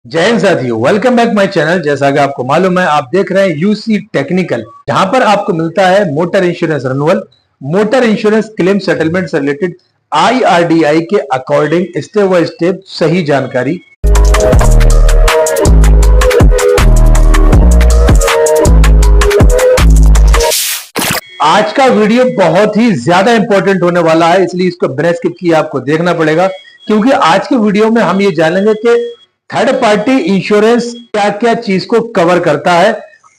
जय हिंद साथियों, welcome back my channel. जैसा कि आपको मालूम है, आप देख रहे हैं यूसी टेक्निकल, जहां पर आपको मिलता है motor insurance renewal, motor insurance claim settlement से रिलेटेड आईआरडीआई के अकॉर्डिंग स्टेप बाय स्टेप सही जानकारी। आज का वीडियो बहुत ही ज्यादा इंपॉर्टेंट होने वाला है, इसलिए इसको बिना स्किप किए आपको देखना पड़ेगा, क्योंकि आज के वीडियो में हम ये जानेंगे कि थर्ड पार्टी इंश्योरेंस क्या क्या चीज को कवर करता है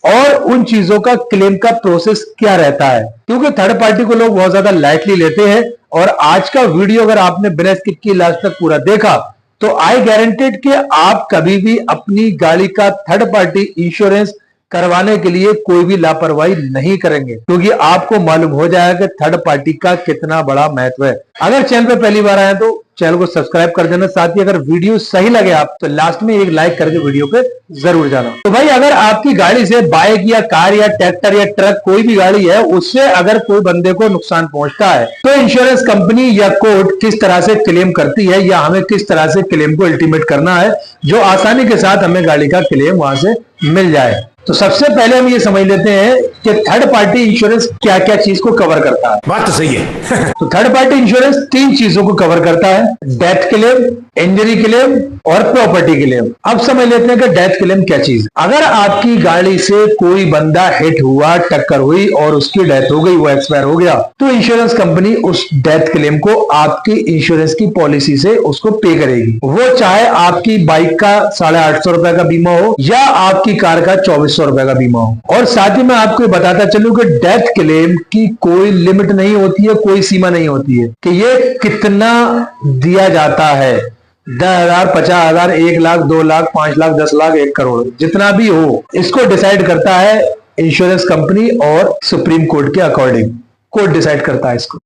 और उन चीजों का क्लेम का प्रोसेस क्या रहता है। क्योंकि थर्ड पार्टी को लोग बहुत ज्यादा लाइटली लेते हैं, और आज का वीडियो अगर आपने बिना स्किप किए लास्ट तक पूरा देखा तो आई गारंटेड कि आप कभी भी अपनी गाड़ी का थर्ड पार्टी इंश्योरेंस करवाने के लिए कोई भी लापरवाही नहीं करेंगे, क्योंकि आपको मालूम हो जाएगा कि थर्ड पार्टी का कितना बड़ा महत्व है। अगर चैनल पे पहली बार आए तो चैनल को सब्सक्राइब कर देना, साथ ही अगर वीडियो सही लगे आप तो लास्ट में एक लाइक करके वीडियो पे जरूर जाना। तो भाई, अगर आपकी गाड़ी से बाइक या कार या ट्रैक्टर या ट्रक कोई भी गाड़ी है, उससे अगर कोई बंदे को नुकसान पहुंचता है तो इंश्योरेंस कंपनी या कोर्ट किस तरह से क्लेम करती है, या हमें किस तरह से क्लेम को अल्टीमेट करना है जो आसानी के साथ हमें गाड़ी का क्लेम वहां से मिल जाए। तो सबसे पहले हम ये समझ लेते हैं कि थर्ड पार्टी इंश्योरेंस क्या क्या चीज को कवर करता है। बात तो सही है। तो थर्ड पार्टी इंश्योरेंस तीन चीजों को कवर करता है: डेथ क्लेम, इंजरी क्लेम और प्रॉपर्टी क्लेम। अब समझ लेते हैं कि डेथ क्लेम क्या चीज। अगर आपकी गाड़ी से कोई बंदा हिट हुआ, टक्कर हुई और उसकी डेथ हो गई, वो एक्सपायर हो गया, तो इंश्योरेंस कंपनी उस डेथ क्लेम को आपकी इंश्योरेंस की पॉलिसी से उसको पे करेगी। वो चाहे आपकी बाइक का 850 रुपए का बीमा हो या आपकी कार का 2400 रुपए का बीमा हो। और साथ ही मैं आपको बताता चलूं कि डेथ क्लेम की कोई लिमिट नहीं होती है, कोई सीमा नहीं होती है कि ये कितना दिया जाता है। 10,000, 50,000, 1,00,000, 2,00,000, 5,00,000, 10,00,000, 1 करोड़, जितना भी हो, इसको डिसाइड करता है इंश्योरेंस कंपनी और सुप्रीम कोर्ट के अकॉर्डिंग। कोर्ट डिसाइड करता है इसको।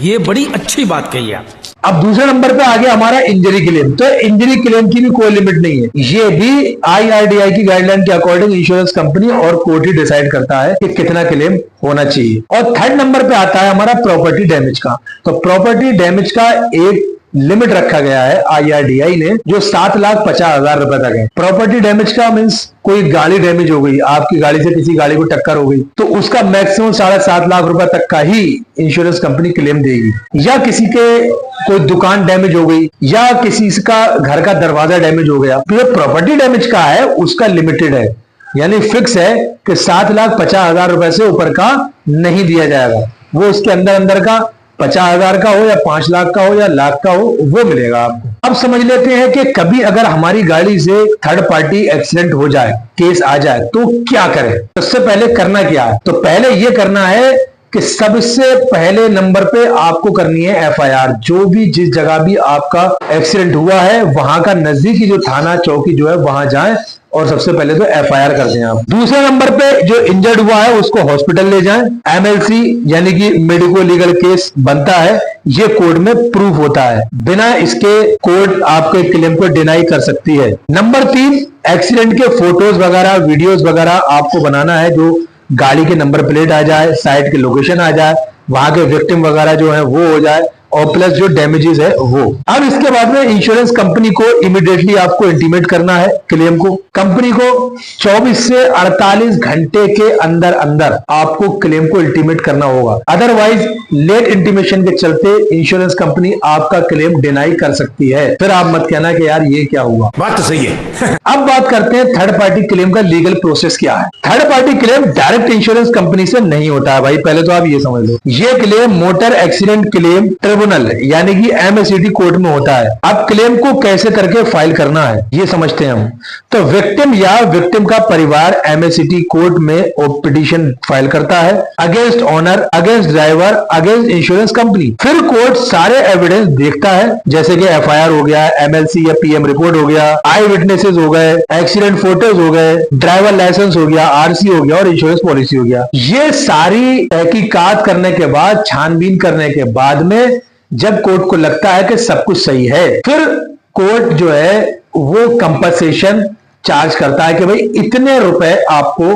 ये बड़ी अच्छी बात कही आप। अब दूसरे नंबर पे आ गया हमारा इंजरी क्लेम। तो इंजरी क्लेम की भी कोई लिमिट नहीं है, ये भी आईआरडीआई की गाइडलाइन के अकॉर्डिंग इंश्योरेंस कंपनी और कोर्ट ही डिसाइड करता है कि कितना क्लेम होना चाहिए। और थर्ड नंबर पे आता है हमारा प्रॉपर्टी डैमेज का। तो प्रॉपर्टी डैमेज का एक लिमिट रखा गया है आईआरडीआई ने, जो 7,50,000 रुपए तक है। प्रॉपर्टी डैमेज का मीन्स कोई गाड़ी डैमेज हो गई, आपकी गाड़ी से किसी गाड़ी को टक्कर हो गई, तो उसका मैक्सिमम 7.5 लाख रुपए तक का ही इंश्योरेंस कंपनी क्लेम देगी। या किसी के कोई दुकान डैमेज हो गई, या किसी का घर का दरवाजा डैमेज हो गया, तो ये प्रॉपर्टी डैमेज का है, उसका लिमिटेड है, यानी फिक्स है कि 7,50,000 रुपए से ऊपर का नहीं दिया जाएगा। वो उसके अंदर अंदर का 50,000 का हो या 5 लाख का हो या लाख का हो, वो मिलेगा आपको। अब समझ लेते हैं कि कभी अगर हमारी गाड़ी से थर्ड पार्टी एक्सीडेंट हो जाए, केस आ जाए, तो क्या करें। सबसे पहले करना क्या है? तो पहले ये करना है कि सबसे पहले नंबर पे आपको करनी है एफआईआर। जो भी जिस जगह भी आपका एक्सीडेंट हुआ है, वहां का नजदीकी जो थाना चौकी जो है, वहां जाएं और सबसे पहले तो एफआईआर कर दें आप। दूसरे नंबर पे जो इंजर्ड हुआ है उसको हॉस्पिटल ले जाएं। एमएलसी यानी कि मेडिको लीगल केस बनता है, ये कोर्ट में प्रूफ होता है, बिना इसके कोर्ट आपके क्लेम को डिनाई कर सकती है। नंबर 3, एक्सीडेंट के फोटोज वगैरह, वीडियोज वगैरह आपको बनाना है, जो गाड़ी के नंबर प्लेट आ जाए, साइट की लोकेशन आ जाए, वहां के विक्टिम वगैरह जो है वो हो जाए, और प्लस जो डैमेजेस है वो। अब इसके बाद में इंश्योरेंस कंपनी को इमीडिएटली आपको इंटीमेट करना है क्लेम को। कंपनी को 24 से 48 घंटे के अंदर अंदर आपको क्लेम को इंटीमेट करना होगा, अदरवाइज लेट इंटीमेशन के चलते इंश्योरेंस कंपनी आपका क्लेम डिनाई कर सकती है। फिर आप मत कहना कि यार ये क्या हुआ। बात तो सही है। अब बात करते हैं थर्ड पार्टी क्लेम का लीगल प्रोसेस क्या है। Third party claim direct insurance company से नहीं होता है भाई, पहले तो आप ये समझ लो। ये claim motor accident claim tribunal यानी कि एमएसीटी कोर्ट में होता है। अब क्लेम को कैसे करके फाइल करना है ये समझते हैं हम। तो विक्टिम या विक्टिम का परिवार एमएसीटी कोर्ट में पिटीशन फाइल करता है against owner, against driver, against insurance company. फिर कोर्ट सारे एविडेंस देखता है, जैसे कि एफआईआर हो गया, एमएलसी या पीएम रिपोर्ट हो गया, आई विटनेसेस हो गए, एक्सीडेंट फोटोज हो गए, ड्राइवर लाइसेंस हो गया, आरसी हो गया और इंश्योरेंस पॉलिसी हो गया। ये सारी तहकीकात करने के बाद, छानबीन करने के बाद में जब कोर्ट को लगता है कि सब कुछ सही है, फिर कोर्ट जो है वो कंपनसेशन चार्ज करता है कि भाई इतने रुपए आपको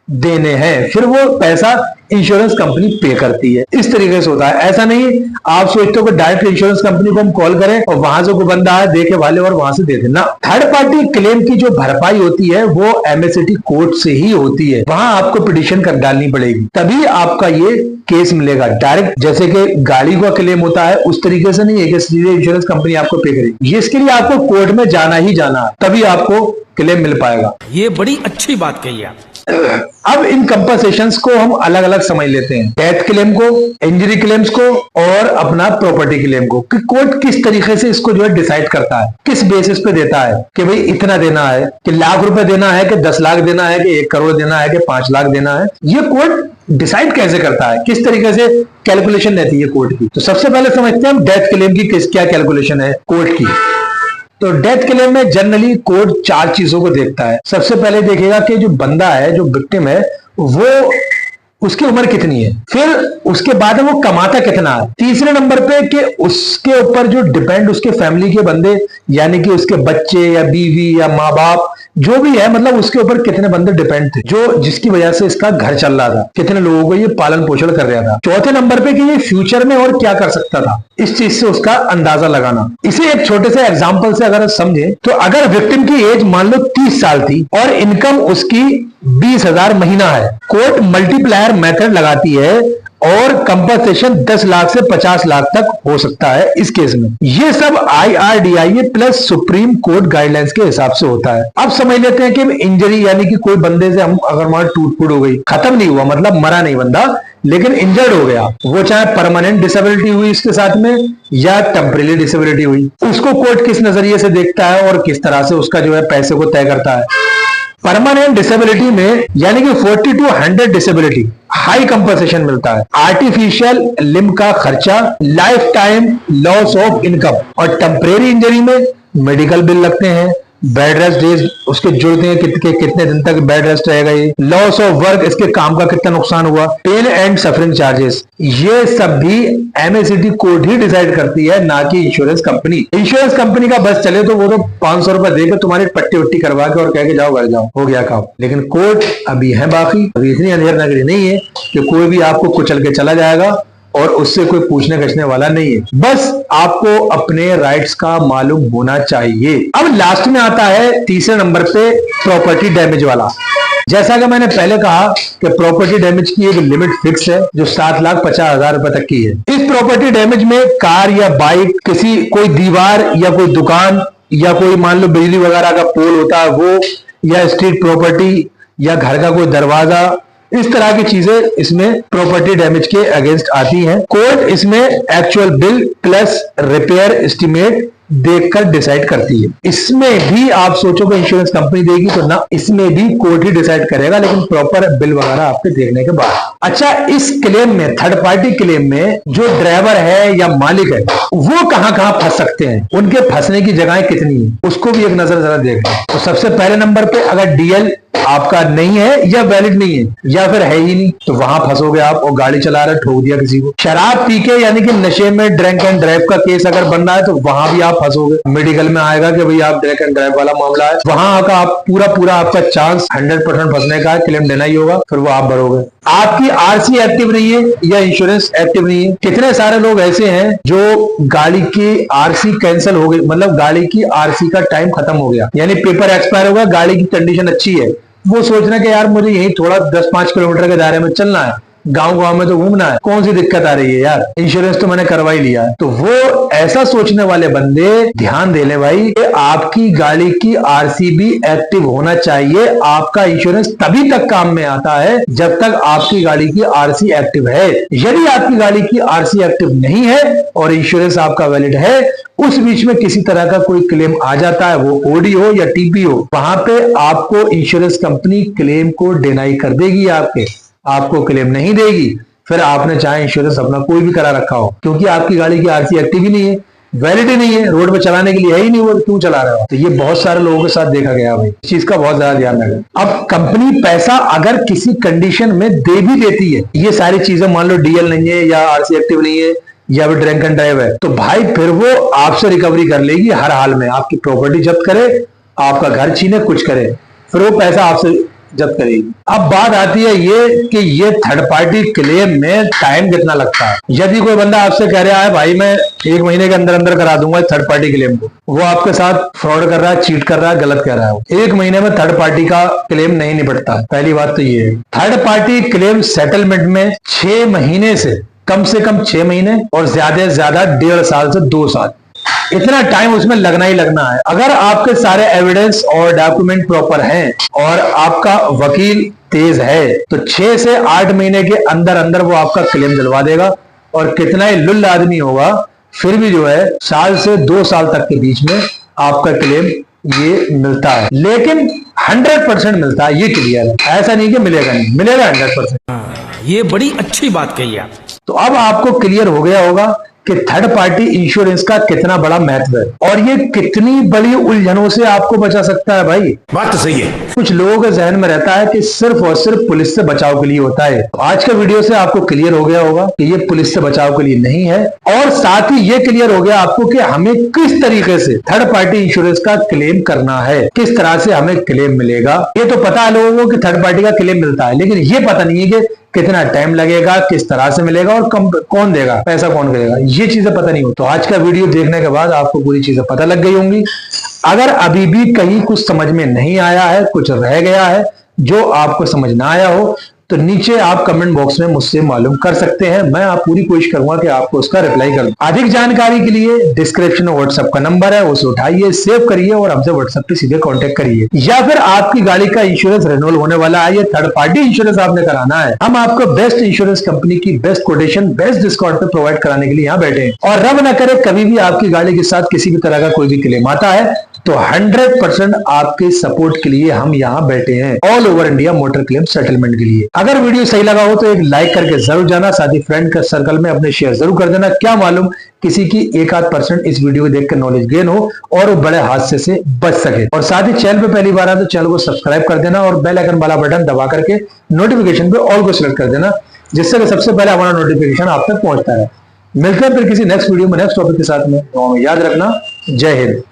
देने हैं, फिर वो पैसा इंश्योरेंस कंपनी पे करती है। इस तरीके से होता है। ऐसा नहीं आप सोचते हो कि डायरेक्ट इंश्योरेंस कंपनी को हम कॉल करें और वहां से कोई बंदा आए देखे वाले और वहां से दे देना। थर्ड पार्टी क्लेम की जो भरपाई होती है वो एमएसएटी कोर्ट से ही होती है। वहां आपको पिटीशन कर डालनी पड़ेगी, तभी आपका ये केस मिलेगा। डायरेक्ट जैसे कि गाड़ी का क्लेम होता है उस तरीके से नहीं है कि सीधे इंश्योरेंस कंपनी आपको पे करेगी। ये इसके लिए आपको कोर्ट में जाना ही जाना है, तभी आपको क्लेम मिल पाएगा। ये बड़ी अच्छी बात कही आप। अब इन कंपनसेशंस को हम अलग अलग समझ लेते हैं, डेथ क्लेम को, इंजरी क्लेम्स को और अपना प्रॉपर्टी क्लेम को, कि कोर्ट किस तरीके से इसको जो है डिसाइड करता है, किस बेसिस पे देता है कि भाई इतना देना है, कि लाख रुपए देना है, कि 10 लाख देना है, कि 1 करोड़ देना है, कि 5 लाख देना है। ये कोर्ट डिसाइड कैसे करता है, किस तरीके से कैलकुलेशन रहती है कोर्ट की। तो सबसे पहले समझते हैं हम डेथ क्लेम की क्या कैलकुलेशन है कोर्ट की। तो डेथ क्लेम में जनरली कोर्ट 4 चीजों को देखता है। सबसे पहले देखेगा कि जो बंदा है, जो विक्टिम है, वो उसकी उम्र कितनी है, फिर उसके बाद वो कमाता कितना है। तीसरे नंबर पे कि उसके ऊपर जो डिपेंड उसके फैमिली के बंदे, यानी कि उसके बच्चे या बीवी या माँ बाप जो भी है, मतलब उसके ऊपर कितने बंदे डिपेंड थे, जो जिसकी वजह से इसका घर चल रहा था, कितने लोगों को ये पालन पोषण कर रहा था। चौथे नंबर पे कि ये फ्यूचर में और क्या कर सकता था, इस चीज से उसका अंदाजा लगाना। इसे एक छोटे से एग्जांपल से अगर समझे तो अगर विक्टिम की एज मान लो 30 साल थी और इनकम उसकी 20,000 महीना है, कोर्ट मल्टीप्लायर मेथड लगाती है और कंपनसेशन 10 लाख से 50 लाख तक हो सकता है इस केस में। ये सब IRDAI plus supreme court guidelines के हिसाब से होता है। अब समझ लेते हैं कि इंजरी, यानी कि कोई बंदे से हम अगर मान टूट फूट हो गई, खत्म नहीं हुआ, मतलब मरा नहीं बंदा, लेकिन इंजर्ड हो गया, वो चाहे परमानेंट डिसेबिलिटी हुई इसके साथ में या टेम्परेरी डिसेबिलिटी हुई, उसको कोर्ट किस नजरिए से देखता है और किस तरह से उसका जो है पैसे को तय करता है। परमानेंट डिसेबिलिटी में यानी कि 40 to 100 डिसेबिलिटी हाई कंपनसेशन मिलता है, आर्टिफिशियल लिम्ब का खर्चा, life time loss of income. और टेम्परेरी इंजरी में मेडिकल बिल लगते हैं, बेड रेस्ट डेज उसके जुड़ते हैं, कितने दिन तक बेड रेस्ट रहेगा, ये लॉस ऑफ वर्क, इसके काम का कितना नुकसान हुआ, पेन एंड सफरिंग चार्जेस, ये सब भी एमएसएटी कोर्ट ही डिसाइड करती है, ना कि इंश्योरेंस कंपनी। इंश्योरेंस कंपनी का बस चले तो वो तो 500 रुपए देकर तुम्हारी पट्टी वट्टी करवा के और कह के जाओ घर जाओ, हो गया काम। लेकिन कोर्ट अभी है बाकी, अभी इतनी अंधेर नगरी नहीं है कि कोई भी आपको कुचल के चला जाएगा और उससे कोई पूछने गछने वाला नहीं है। बस आपको अपने राइट्स का मालूम होना चाहिए। अब लास्ट में आता है तीसरे नंबर पे प्रॉपर्टी डैमेज वाला। जैसा कि मैंने पहले कहा कि प्रॉपर्टी डैमेज की एक लिमिट फिक्स है जो 7,50,000 रुपए तक की है। इस प्रॉपर्टी डैमेज में कार या बाइक, किसी कोई दीवार या कोई दुकान या कोई मान लो बिजली वगैरह का पोल होता है वो, या स्ट्रीट प्रॉपर्टी या घर का कोई दरवाजा, इस तरह की चीजें इसमें प्रॉपर्टी डैमेज के अगेंस्ट आती हैं। कोर्ट इसमें actual bill plus repair estimate देखकर डिसाइड करती है। इसमें भी आप सोचो कि इंश्योरेंस कंपनी देगी तो ना, इसमें भी कोर्ट ही डिसाइड करेगा, लेकिन प्रॉपर बिल वगैरह आपके देखने के बाद। अच्छा, इस क्लेम में, थर्ड पार्टी क्लेम में जो ड्राइवर है या मालिक है वो कहां कहां फंस सकते हैं, उनके फंसने की जगहें कितनी है, उसको भी एक नजर जरा देख लें। तो सबसे पहले नंबर पे अगर डीएल आपका नहीं है या वैलिड नहीं है या फिर है ही नहीं, तो वहां फंसोगे आप और गाड़ी चला रहे ठोक दिया किसी को। शराब पी के यानी कि नशे में ड्रंक एंड ड्राइव का केस अगर बन रहा है तो वहां भी आप फंसोगे। मेडिकल में आएगा कि भाई आप ड्रंक एंड ड्राइव वाला मामला है, वहां का आप पूरा आपका चांस 100% फंसने का है, क्लेम देना ही होगा, फिर वो आप भरोगे। आपकी आरसी एक्टिव नहीं है या इंश्योरेंस एक्टिव नहीं है। कितने सारे लोग ऐसे हैं जो गाड़ी की आरसी कैंसिल हो गई, मतलब गाड़ी की आरसी का टाइम खत्म हो गया, यानी पेपर एक्सपायर हो गया, गाड़ी की कंडीशन अच्छी है, वो सोचना कि यार मुझे यही थोड़ा 10-5 किलोमीटर के दायरे में चलना है, गांव में तो घूमना है, कौन सी दिक्कत आ रही है यार, इंश्योरेंस तो मैंने करवा ही लिया है। तो वो ऐसा सोचने वाले बंदे ध्यान दे ले भाई, आपकी गाड़ी की आरसी भी एक्टिव होना चाहिए। आपका इंश्योरेंस तभी तक काम में आता है जब तक आपकी गाड़ी की आरसी एक्टिव है। यदि आपकी गाड़ी की आरसी एक्टिव नहीं है और इंश्योरेंस आपका वैलिड है, उस बीच में किसी तरह का कोई क्लेम आ जाता है, वो ओडी हो या टीपी हो, वहां पे आपको इंश्योरेंस कंपनी क्लेम को डिनाई कर देगी, आपको क्लेम नहीं देगी। फिर आपने चाहे इंश्योरेंस अपना कोई भी करा रखा हो, क्योंकि आपकी गाड़ी की आरसी एक्टिव ही नहीं है, वैलिड ही नहीं है, रोड पे चलाने के लिए है ही नहीं, वो क्यों चला रहे हो। तो ये बहुत सारे लोगों के साथ देखा गया भाई, इस चीज का बहुत ज्यादा ध्यान रखें। अब कंपनी पैसा अगर किसी कंडीशन में दे भी देती है, ये सारी चीजें मान लो डीएल नहीं है या आरसी एक्टिव नहीं है या फिर ड्रंक एंड ड्राइव है, तो भाई फिर वो आपसे रिकवरी कर लेगी हर हाल में, आपकी प्रॉपर्टी जब्त करे, आपका घर छीने, कुछ करे, फिर वो पैसा आपसे जब्त करेगी। अब बात आती है ये कि ये थर्ड पार्टी क्लेम में टाइम कितना लगता है। यदि कोई बंदा आपसे कह रहा है भाई मैं 1 महीने के अंदर अंदर करा दूंगा थर्ड पार्टी क्लेम को, वो आपके साथ फ्रॉड कर रहा है, चीट कर रहा है, गलत कह रहा है। 1 महीने में थर्ड पार्टी का क्लेम नहीं निपटता। पहली बात तो ये है। थर्ड पार्टी क्लेम सेटलमेंट में 6 महीने से कम 6 महीने और ज्यादा से ज्यादा 1.5 साल से 2 साल, इतना टाइम उसमें लगना ही लगना है। अगर आपके सारे एविडेंस और डॉक्यूमेंट प्रॉपर हैं और आपका वकील तेज है तो 6 से 8 महीने के अंदर अंदर वो आपका क्लेम दिलवा देगा। और कितना ही लुल्ल आदमी होगा फिर भी जो है 1 साल से 2 साल तक के बीच में आपका क्लेम ये मिलता है। लेकिन 100% मिलता है, ये क्लियर है। ऐसा नहीं कि मिलेगा नहीं, मिलेगा 100%। ये बड़ी अच्छी बात कही आप। तो अब आपको क्लियर हो गया होगा कि थर्ड पार्टी इंश्योरेंस का कितना बड़ा महत्व है और ये कितनी बड़ी उलझनों से आपको बचा सकता है। भाई बात तो सही है। कुछ लोगों के जहन में रहता है कि सिर्फ और सिर्फ पुलिस से बचाव के लिए होता है। तो आज के वीडियो से आपको क्लियर हो गया होगा कि ये पुलिस से बचाव के लिए नहीं है। और साथ ही ये क्लियर हो गया आपको कि हमें किस तरीके से थर्ड पार्टी इंश्योरेंस का क्लेम करना है, किस तरह से हमें क्लेम मिलेगा। ये तो पता है लोगों को कि थर्ड पार्टी का क्लेम मिलता है, लेकिन ये पता नहीं है कि कितना टाइम लगेगा, किस तरह से मिलेगा और कौन देगा, पैसा कौन करेगा, ये चीजें पता नहीं हो। तो आज का वीडियो देखने के बाद आपको पूरी चीजें पता लग गई होंगी। अगर अभी भी कहीं कुछ समझ में नहीं आया है, कुछ रह गया है जो आपको समझ ना आया हो, तो नीचे आप कमेंट बॉक्स में मुझसे मालूम कर सकते हैं। मैं आप पूरी कोशिश करूंगा कि आपको उसका रिप्लाई कर दूं। अधिक जानकारी के लिए डिस्क्रिप्शन में व्हाट्सएप का नंबर है, उसे उठाइए, सेव करिए और हमसे व्हाट्सएप पे सीधे कांटेक्ट करिए। या फिर आपकी गाड़ी का इंश्योरेंस रिन्यूअल होने वाला है, ये थर्ड पार्टी इंश्योरेंस आपने कराना है, हम आपको बेस्ट इंश्योरेंस कंपनी की बेस्ट कोटेशन, बेस्ट डिस्काउंट पे प्रोवाइड कराने के लिए यहाँ बैठे हैं। और रब न करे कभी भी आपकी गाड़ी के साथ किसी भी तरह का कोई भी क्लेम आता है तो 100% आपके सपोर्ट के लिए हम यहाँ बैठे हैं, all over India motor claim settlement के लिए। अगर वीडियो सही लगा हो तो एक लाइक करके जरूर जाना, साथ ही फ्रेंड के सर्कल में अपने शेयर जरूर कर देना। क्या मालूम किसी की 1-8% इस वीडियो को देखकर नॉलेज गेन हो और वो बड़े हादसे से बच सके। और साथ ही चैनल पे पहली बार आए तो चैनल को सब्सक्राइब कर देना और बेल आइकन वाला बटन दबा करके नोटिफिकेशन पे ऑल को सिलेक्ट कर देना, जिससे कि सबसे पहले हमारा नोटिफिकेशन आप तक पहुंचता है। मिलते हैं फिर किसी नेक्स्ट वीडियो में नेक्स्ट टॉपिक के साथ में। याद रखना, जय हिंद।